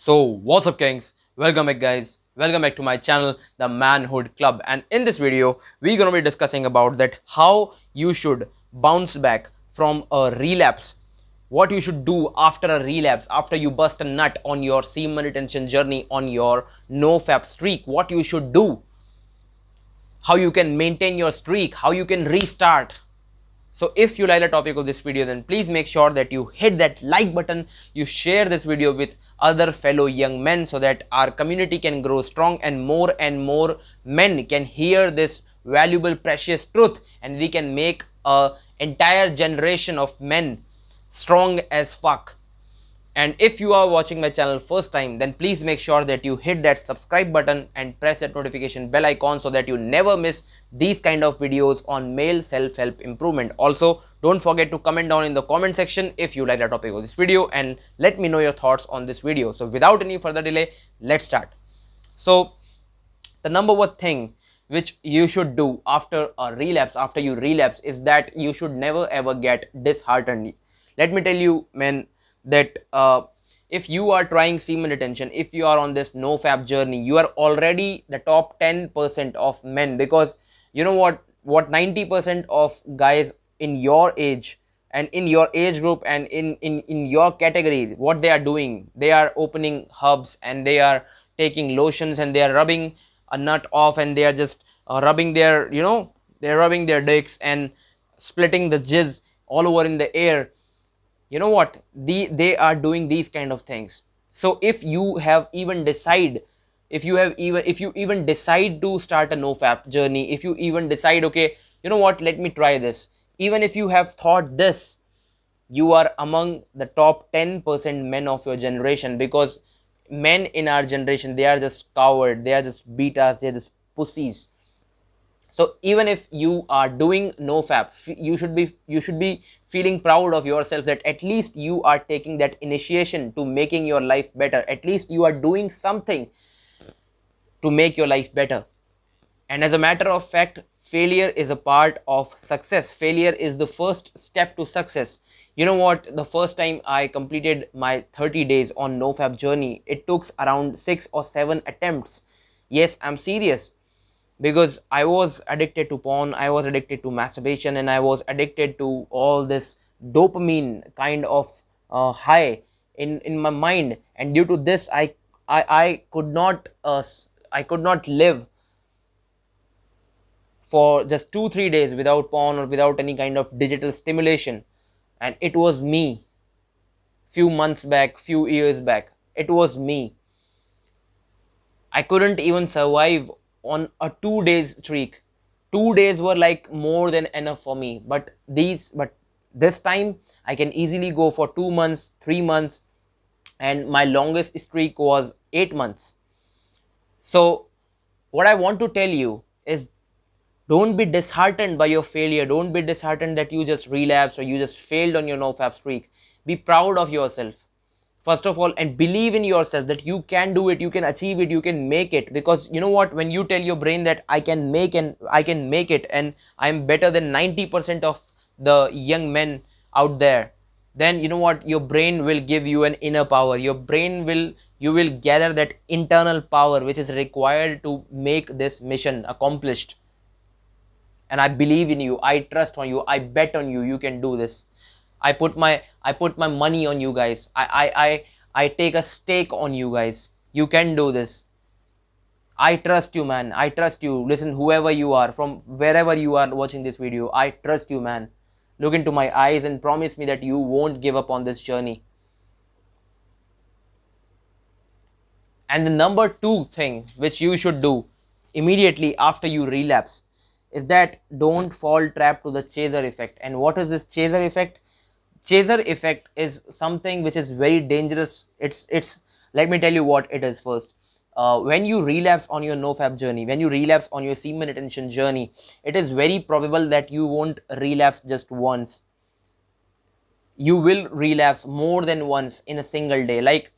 So what's up, kings? Welcome back, guys. Welcome back to my channel, the Manhood Club. And in this video we're going to be discussing about that how you should bounce back from a relapse, what you should do after a relapse, after you bust a nut on your semen retention journey, on your nofap streak, what you should do, how you can maintain your streak, how you can restart. So if you like the topic of this video, then please make sure that you hit that like button, you share this video with other fellow young men so that our community can grow strong and more men can hear this valuable precious truth, and we can make a entire generation of men strong as fuck. And if you are watching my channel first time, then please make sure that you hit that subscribe button and press that notification bell icon so that you never miss these kind of videos on male self-help improvement. Also, don't forget to comment down in the comment section if you like the topic of this video and let me know your thoughts on this video. So without any further delay, let's start. So the number one thing which you should do after a relapse, after you relapse, is that you should never ever get disheartened. Let me tell you, men, that if you are trying semen retention, if you are on this nofap journey, you are already the top 10% of men, because you know what 90% of guys in your age and in your age group and in your category, what they are doing, they are opening hubs and they are taking lotions and they are rubbing a nut off, and they are just rubbing their, they're rubbing their dicks and splitting the jizz all over in the air. You know what, they are doing these kind of things. So if you have even decide, if you even decide to start a nofap journey, if you even decide, okay, you know what, let me try this, even if you have thought this, you are among the top 10% men of your generation, because men in our generation, they are just coward, they are just betas, they are just pussies. So even if you are doing nofap, you should be feeling proud of yourself that at least you are taking that initiation to making your life better, at least you are doing something to make your life better. And as a matter of fact, failure is a part of success. Failure is the first step to success. You know what, the first time I completed my 30 days on nofap journey, it took around 6 or 7 attempts. Yes, I'm serious, because I was addicted to porn, I was addicted to masturbation, and I was addicted to all this dopamine kind of high in my mind. And due to this, I could not I could not live for just 2-3 days without porn or without any kind of digital stimulation. And it was me, few months back, few years back, it was me. I couldn't even survive on a 2 days streak. 2 days were like more than enough for me. But this time I can easily go for 2 months, 3 months, and my longest streak was 8 months. So what I want to tell you is, don't be disheartened by your failure. Don't be disheartened that you just relapsed or you just failed on your nofap streak. Be proud of yourself, first of all, and believe in yourself that you can do it, you can achieve it, you can make it. Because you know what, when you tell your brain that I can make it, and I'm better than 90% of the young men out there, then you know what, your brain will give you an inner power. You will gather that internal power which is required to make this mission accomplished. And I believe in you, I trust on you, I bet on you, you can do this. I put my money on you guys. I take a stake on you guys. You can do this. I trust you, man. I trust you. Listen, whoever you are, from wherever you are watching this video, I trust you, man. Look into my eyes and promise me that you won't give up on this journey. And the number 2 thing which you should do immediately after you relapse is that don't fall trap to the chaser effect. And what is this chaser effect? Chaser effect is something which is very dangerous. It's let me tell you what it is first. When you relapse on your nofap journey, when you relapse on your semen retention journey, it is very probable that you won't relapse just once. You will relapse more than once in a single day. Like,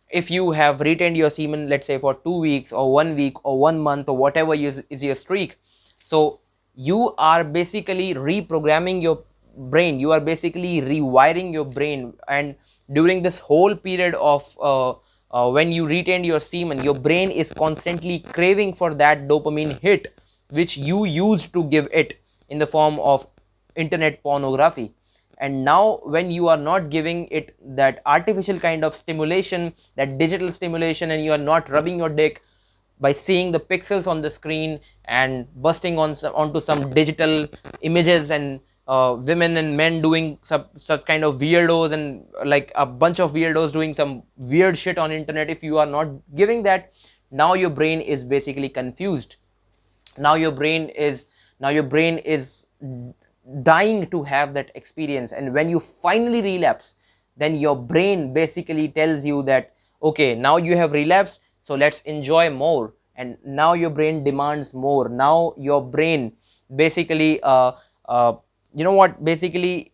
if you have retained your semen, let's say for 2 weeks or 1 week or 1 month or whatever is your streak, so you are basically reprogramming your brain, you are basically rewiring your brain. And during this whole period of when you retain your semen, your brain is constantly craving for that dopamine hit which you used to give it in the form of internet pornography. And now when you are not giving it that artificial kind of stimulation, that digital stimulation, and you are not rubbing your dick by seeing the pixels on the screen and busting on onto some digital images, and women and men doing such kind of weirdos, and like a bunch of weirdos doing some weird shit on internet, if you are not giving that, now your brain is basically confused. Now your brain is now your brain is dying to have that experience. And when you finally relapse, then your brain basically tells you that, okay, now you have relapsed, so let's enjoy more. And now your brain demands more. Now your brain basically uh, you know what, basically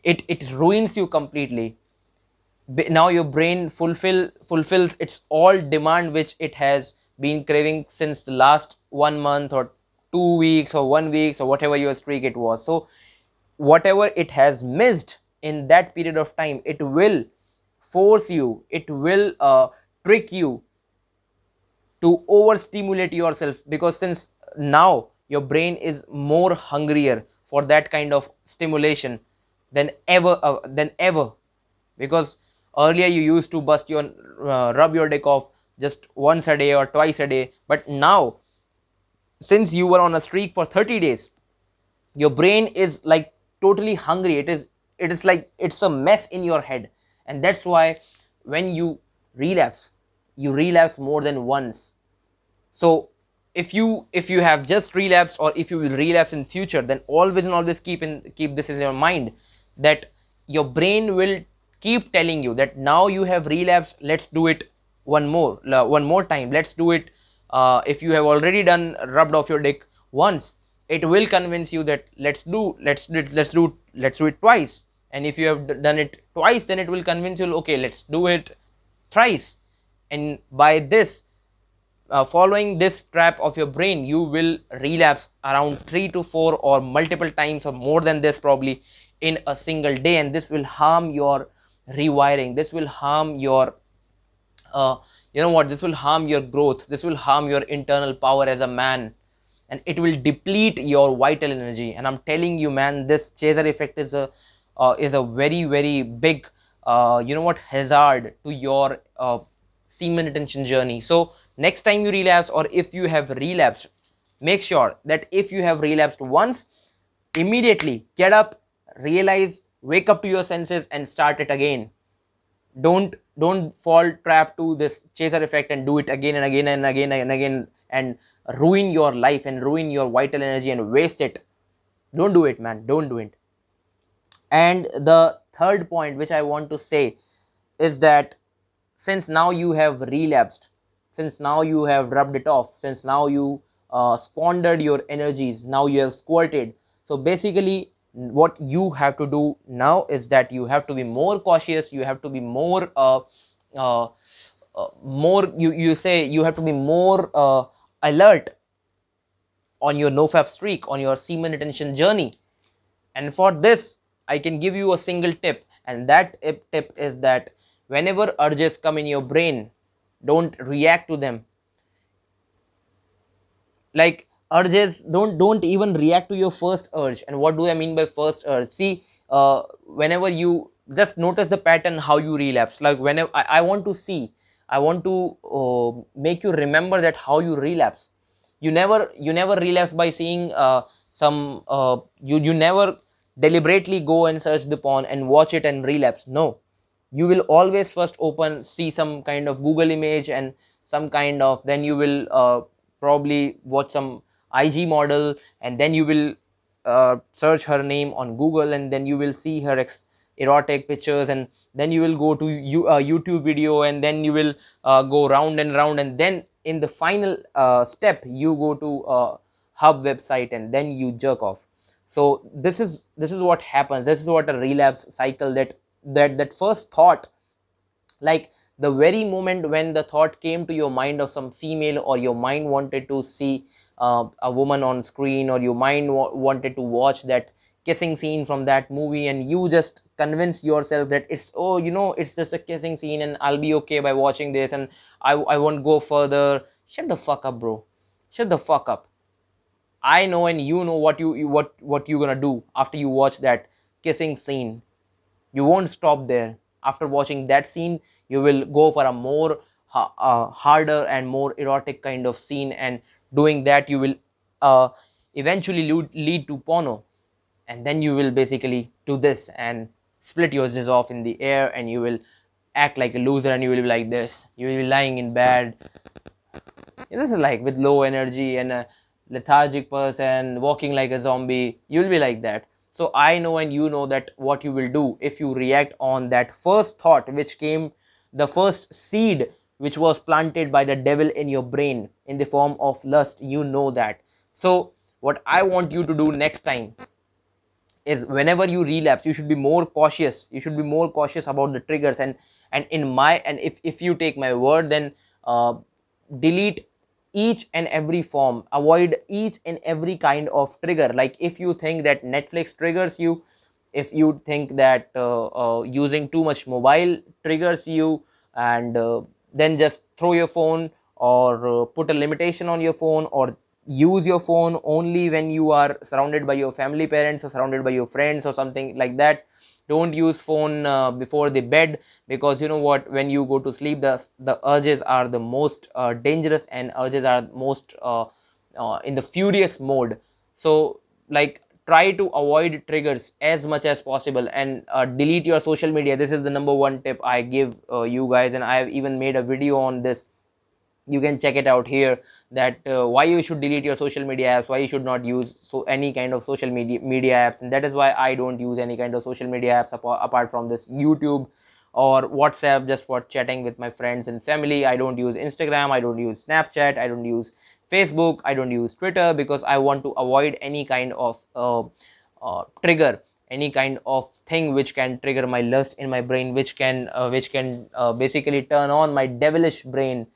it ruins you completely. Now your brain fulfills its all demand which it has been craving since the last 1 month or 2 weeks or 1 week or whatever your streak it was. So whatever it has missed in that period of time, it will force you, it will trick you to overstimulate yourself, because since now your brain is more hungrier for that kind of stimulation than ever. Because earlier you used to bust your rub your dick off just once a day or twice a day, but now since you were on a streak for 30 days, your brain is like totally hungry. It is like it's a mess in your head. And that's why when you relapse, you relapse more than once. So if you have just relapsed, or if you will relapse in future, then always and always keep this in your mind, that your brain will keep telling you that now you have relapsed, let's do it one more time, let's do it. If you have already done rubbed off your dick once, it will convince you that let's do it twice. And if you have done it twice, then it will convince you, okay, let's do it thrice. And by this, following this trap of your brain, you will relapse around 3 to 4 or multiple times, or more than this probably, in a single day. And this will harm your rewiring, this will harm your this will harm your growth, this will harm your internal power as a man, and it will deplete your vital energy. And I'm telling you, man, this chaser effect is a very very big hazard to your semen retention journey. So next time you relapse, or if you have relapsed, make sure that if you have relapsed once, immediately get up, realize, wake up to your senses and start it again. Don't fall trap to this chaser effect and do it again and again and again and again, and ruin your life and ruin your vital energy and waste it. Don't do it, man, don't do it. And the third point which I want to say is that, since now you have relapsed, since now you have rubbed it off, since now you squandered your energies, now you have squirted, so basically what you have to do now is that you have to be more cautious, you have to be more uh, you say you have to be more alert on your nofap streak, on your semen retention journey. And for this, I can give you a single tip, and that tip is that whenever urges come in your brain, don't react to them. Like, urges, don't even react to your first urge. And what do I mean by first urge? See, whenever you just notice the pattern how you relapse. Like, whenever I want to see, I want to make you remember that how you relapse. You never relapse by seeing some you never deliberately go and search the porn and watch it and relapse. No, you will always first open, see some kind of Google image, and some kind of, then you will probably watch some IG model, and then you will search her name on Google, and then you will see her erotic pictures, and then you will go to YouTube video, and then you will go round and round, and then in the final step you go to hub website, and then you jerk off. So this is what happens. This is what a relapse cycle, that first thought, like the very moment when the thought came to your mind of some female, or your mind wanted to see a woman on screen, or your mind wanted to watch that kissing scene from that movie, and you just convince yourself that it's, oh, it's just a kissing scene and I'll be okay by watching this, and I won't go further. Shut the fuck up, bro. Shut the fuck up. I know and you know what you're gonna do after you watch that kissing scene. You won't stop there. After watching that scene, you will go for a more harder and more erotic kind of scene, and doing that you will uh, eventually lead to porno, and then you will basically do this and split your jizz off in the air, and you will act like a loser, and you will be like this. You will be lying in bed. This is like with low energy and a lethargic person walking like a zombie. You'll be like that. So I know and you know that what you will do if you react on that first thought which came, the first seed which was planted by the devil in your brain in the form of lust. You know that. So what I want you to do next time is, whenever you relapse, you should be more cautious. You should be more cautious about the triggers, and if you take my word, then uh, delete each and every form, avoid each and every kind of trigger. Like if you think that Netflix triggers you, if you think that using too much mobile triggers you, and then just throw your phone, or put a limitation on your phone, or use your phone only when you are surrounded by your family, parents, or surrounded by your friends or something like that. Don't use phone before the bed, because you know what, when you go to sleep, the urges are the most dangerous, and urges are most in the furious mode. So like, try to avoid triggers as much as possible, and delete your social media. This is the number one tip I give you guys, and I have even made a video on this. You can check it out here, that why you should delete your social media apps, why you should not use any kind of social media apps. And that is why I don't use any kind of social media apps apart from this YouTube or WhatsApp, just for chatting with my friends and family. I don't use Instagram, I don't use Snapchat, I don't use Facebook, I don't use Twitter, because I want to avoid any kind of trigger, any kind of thing which can trigger my lust in my brain, which can basically turn on my devilish brain,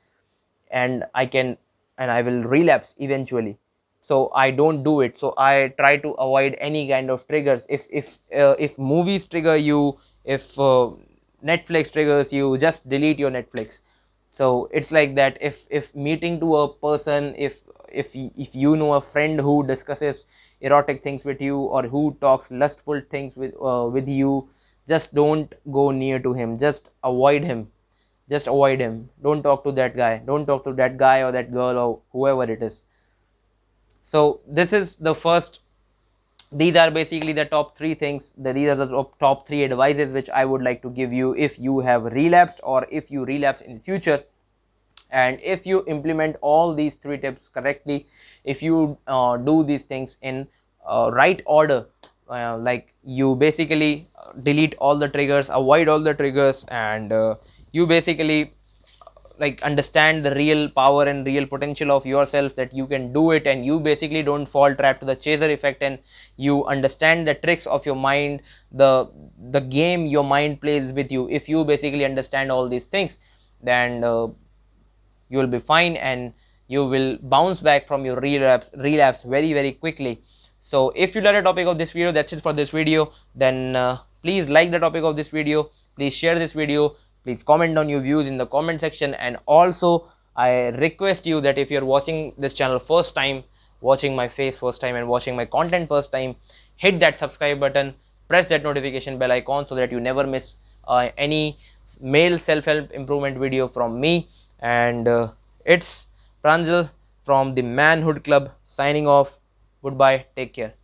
and I will relapse eventually. So I don't do it. So I try to avoid any kind of triggers. If movies trigger you, if Netflix triggers you, just delete your Netflix. So it's like that. If meeting to a person, if you know a friend who discusses erotic things with you, or who talks lustful things with you, just don't go near to him. Just avoid him. Just avoid him. Don't talk to that guy. Don't talk to that guy or that girl or whoever it is. So this is the first. These are basically the top three things. These are the top three advices which I would like to give you if you have relapsed, or if you relapse in future. And if you implement all these three tips correctly, if you do these things in right order, like you basically delete all the triggers, avoid all the triggers, and you basically like understand the real power and real potential of yourself, that you can do it, and you basically don't fall trap to the chaser effect, and you understand the tricks of your mind, the game your mind plays with you. If you basically understand all these things, then you will be fine, and you will bounce back from your relapse very quickly. So if you like the topic of this video, that's it for this video. Then please like the topic of this video, please share this video, please comment down your views in the comment section. And also I request you that if you're watching this channel first time, watching my face first time, and watching my content first time, hit that subscribe button, press that notification bell icon, so that you never miss any male self-help improvement video from me. And it's Pranjal from the Manhood Club signing off. Goodbye, take care.